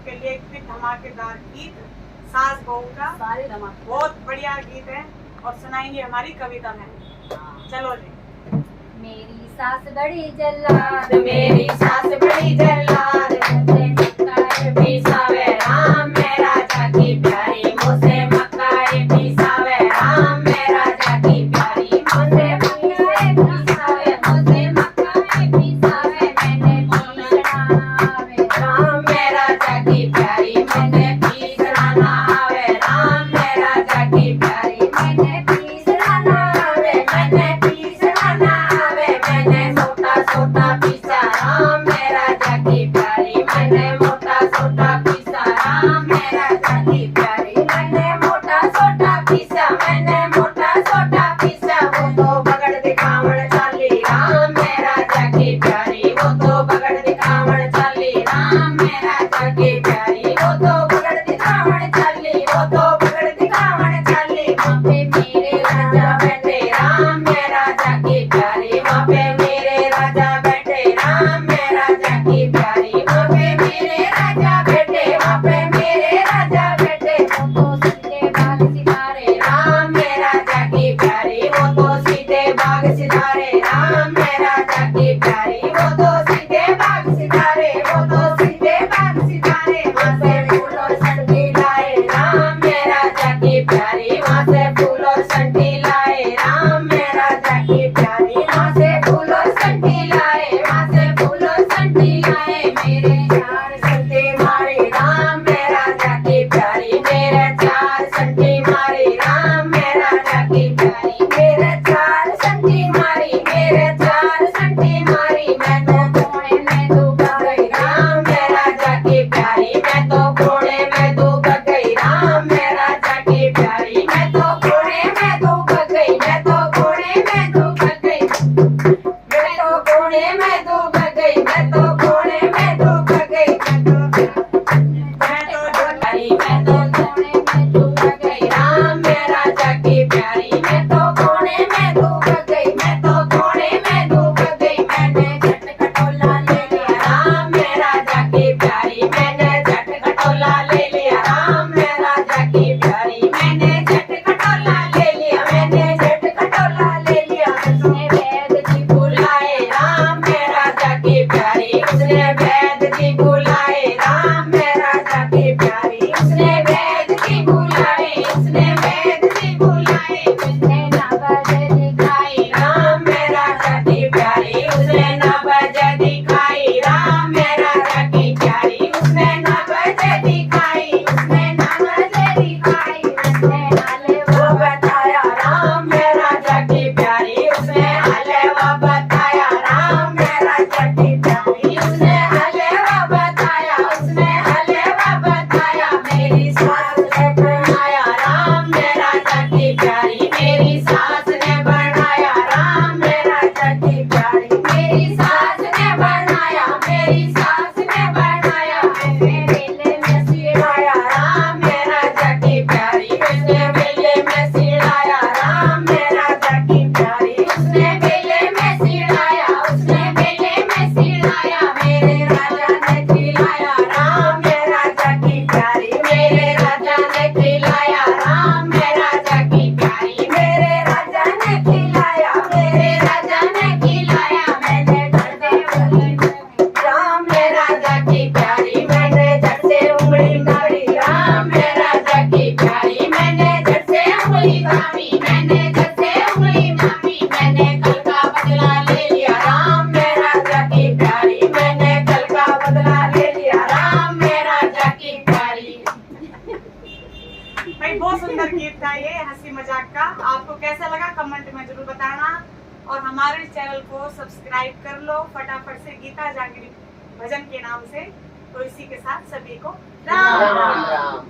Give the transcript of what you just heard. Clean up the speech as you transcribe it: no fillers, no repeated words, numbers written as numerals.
आपके लिए एक भी धमाकेदार गीत सास बहू का। सारे धमाके बहुत बढ़िया गीत है और सुनाएंगे हमारी कविता में। चलो जी। मेरी सास बड़ी जल्लाद, मेरी सास बड़ी जल्लाद, मुझसे मक्काए पिसावे राम मैं राजा की प्यारी, मुझसे मक्काए पिसावे राम मैं राजा की प्यारी, मुझसे मक्काए पिसावे, मुझसे मक्काए पिसावे, मैंने पीसना आवे राम मैं राजा की प्यारी, मैंने पीसना ना आवे राम मैं राजा की प्यारी, मैंने पीसना ना आवे, मैंने पीसना ना आवे, मैंने सोटा सोटा पीसा राम मैं राजा की प्यारी, मैंने मोटा सोटा पीसा राम मैं राजा की प्यारी, मैंने मोटा सोटा पीसा, मैंने मोटा सोटा पीसा, वो तो बगड़ दिखावण चाली राम मैं राजा की प्यारी, वो तो बगड़ दिखावण चाली राम मैं राजा की प्यारी, वो तो बगड़ दिखावण चाली, वो तो बगड़ दिखावण चाली, वहाँ पे मेरे राजा बैठे राम मैं राजा की प्यारी, वहाँ पे मेरे राजा बैठे राम मैं राजा की प्यारी, वहाँ पे मेरे राजा बैठे, वहाँ पे मेरे राजा बैठे, वो तो सीधे बाग सितारे राम मैं राजा की प्यारी, वो तो सीधे बाग सितारे राम मैं राजा की प्यारी, वो तो सीधे बाग सितारे, वो तो सीधे बाग सितारे, वहाँ से फूल और संठी लाए राम मैं राजा की प्यारी, वहाँ से फूल और संठी लाए राम मैं राजा की प्यारी, वहाँ से फूल और संठी लाए, वहाँ से फूल और संठी लाए, मेरे चार संठी मारे राम मैं राजा की प्यारी, मेरे चार संठी मारी राम मैं राजा की प्यारी, मेरे चार संठी मारी, मेरे चार संठी मारी, मैं तो कोने में डूब गई राम मैं राजा की प्यारी, मैं तो कोने में डूब गई राम मैं राजा की प्यारी, मैं तो कोने में डूब गई, मैं तो कोने में डूब गई, मैं तो कोने में डूब गई, मैं तो कोने में डूब गई, मैं तो कोने में डूब गई राम मैं राजा की प्यारी, मैं तो कोने में डूब गई, मैं तो कोने में डूब गई, मैंने झट खटोला ले लिया राम मैं राजा की प्यारी, मैंने झट खटोला ले लिया राम मैं राजा की प्यारी, मैंने झट खटोला ले लिया, मैंने झट खटोला ले लिया, उसने वैद जी बुलाए राम मैं राजा की प्यारी, उसने वैद जी बुलाए राम मैं राजा की प्यारी, उसने वैद जी बुलाए, उसने वैद जी बुलाए, उसने नवज दिखाई राम मैं राजा की प्यारी, उसने नवज दिखाई राम मैं राजा की प्यारी, उसने नवज दिखाई, उसने नवज दिखाई, उसने हलवा बताया राम मैं राजा की प्यारी, उसने हलवा बताया राम मैं राजा की प्यारी, उसने हलवा बताया, उसने हलवा बताया, मेरी सास ने बनाया राम मैं राजा की प्यारी, मेरी सास ने बनाया राम मैं राजा की प्यारी, मेरी सास ने बनाया, मेरी सास ने बनाया, मैंने मेले में सिलाया राम मैं राजा की प्यारी, उसने मेले में सिलाया राम मैं राजा की प्यारी, उसने मेले में सिलाया, उसने मेले में सिलाया, मेरे राजा ने खिलाया राम मैं राजा की प्यारी, मेरे राजा ने खिलाया राम मैं राजा की प्यारी, मेरे राजा ने खिलाया, मेरे राजा ने खिलाया, मैंने झट से राम मैं राजा की प्यारी, मैंने झट से उंगली मारी राम मैं राजा की प्यारी, मैंने झट से उंगली मारी, मैंने झट से उंगली मारी, मैंने कल का बदला ले लिया राम मैं राजा की प्यारी, मैंने कल का बदला ले लिया राम मैं राजा की प्यारी। भाई बहुत सुंदर गीत था ये, हंसी मजाक का। आपको कैसा लगा कमेंट में जरूर बताना और हमारे चैनल को सब्सक्राइब कर लो फटाफट से गीता जागीर भजन के नाम से। तो इसी के साथ सभी को राम राम।